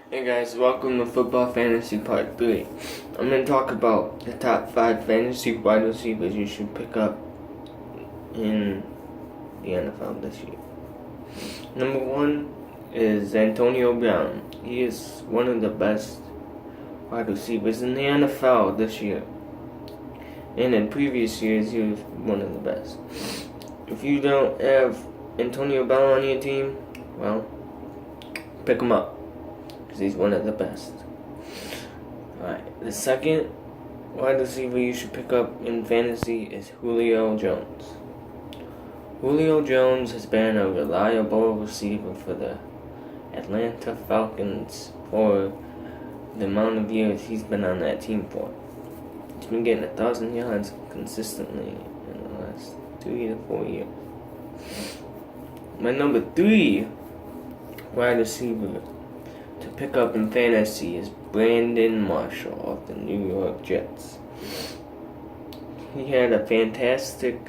Hey guys, welcome to Football Fantasy Part 3. I'm going to talk about the top 5 fantasy wide receivers you should pick up in the NFL this year. Number 1 is Antonio Brown. He is one of the best wide receivers in the NFL this year. And in previous years, he was one of the best. If you don't have Antonio Brown on your team, well, pick him up. He's one of the best. Alright, the second wide receiver you should pick up in fantasy is Julio Jones. Julio Jones has been a reliable receiver for the Atlanta Falcons for the amount of years he's been on that team for. He's been getting 1,000 yards consistently in the last 3 to 4 years. My number 3 wide receiver to pick up in fantasy is Brandon Marshall of the New York Jets. He had a fantastic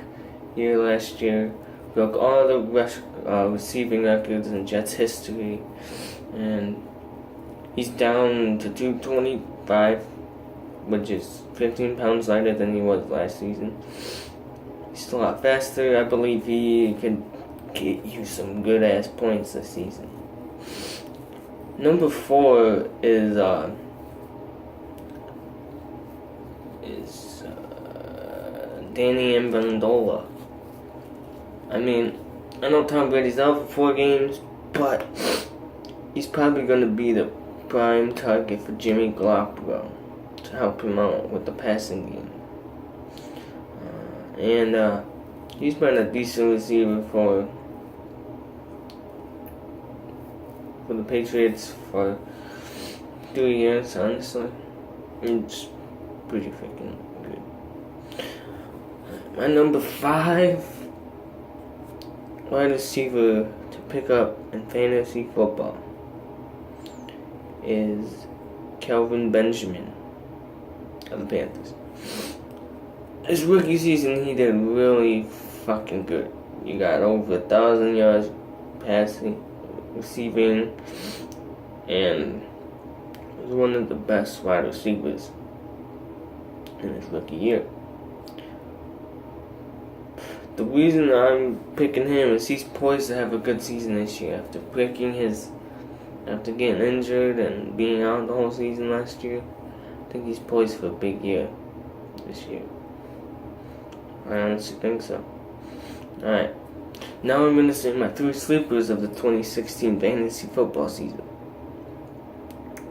year last year, broke all the receiving records in Jets history, and he's down to 225, which is 15 pounds lighter than he was last season. He's a lot faster. I believe he could get you some good ass points this season. Number 4 is Danny Amendola. I mean, I know Tom Brady's out for 4 games, but he's probably going to be the prime target for Jimmy Garoppolo to help him out with the passing game. And he's been a decent receiver for the Patriots for 3 years, honestly. It's pretty freaking good. My number 5 wide receiver to pick up in fantasy football is Kelvin Benjamin of the Panthers. His rookie season, he did really fucking good. You got over 1,000 yards passing, receiving, and was one of the best wide receivers in his rookie year. The reason I'm picking him is he's poised to have a good season this year after after getting injured and being out the whole season last year. I think he's poised for a big year this year. I honestly think so. Alright. Now I'm going to say my 3 sleepers of the 2016 fantasy football season.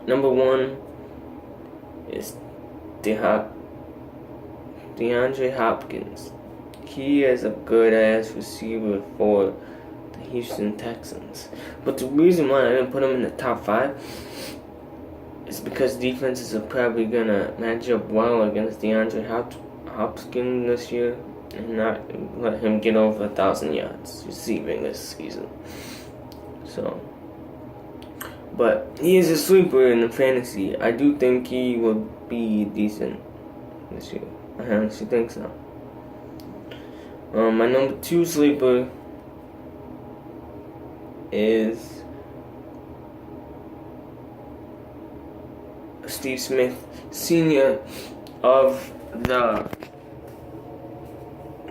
Number 1 is DeAndre Hopkins. He is a good-ass receiver for the Houston Texans. But the reason why I didn't put him in the top 5 is because defenses are probably going to match up well against DeAndre Hopkins this year and not let him get over 1,000 yards receiving this season. So, but he is a sleeper in the fantasy. I do think he will be decent this year. I honestly think so. My number 2 sleeper is Steve Smith, Sr. of the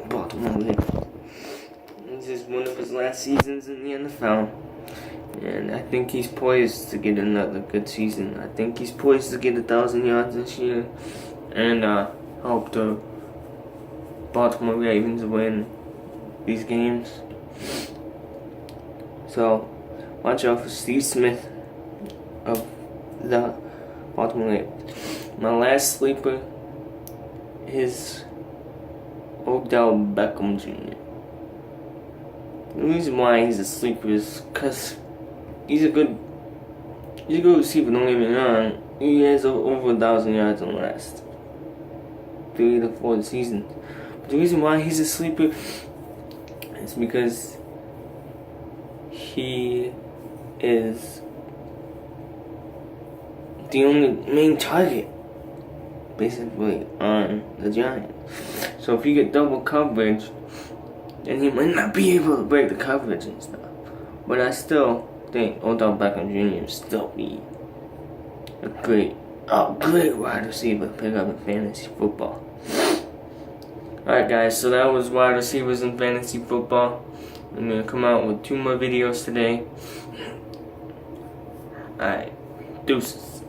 Baltimore Ravens. This is one of his last seasons in the NFL, and I think he's poised to get another good season. I think he's poised to get 1,000 yards this year, and help the Baltimore Ravens win these games. So, watch out for Steve Smith of the Baltimore Ravens. My last sleeper is Odell Beckham Jr. The reason why he's a sleeper is because he's a good receiver, don't get me wrong. He has over 1,000 yards in the last 3 to 4 seasons. But the reason why he's a sleeper is because he is the only main target, basically, on the Giants. So if you get double coverage, then he might not be able to break the coverage and stuff. But I still think Odell Beckham Jr. will still be a great wide receiver to pick up in fantasy football. Alright guys, so that was wide receivers in fantasy football. I'm going to come out with 2 more videos today. Alright, deuces.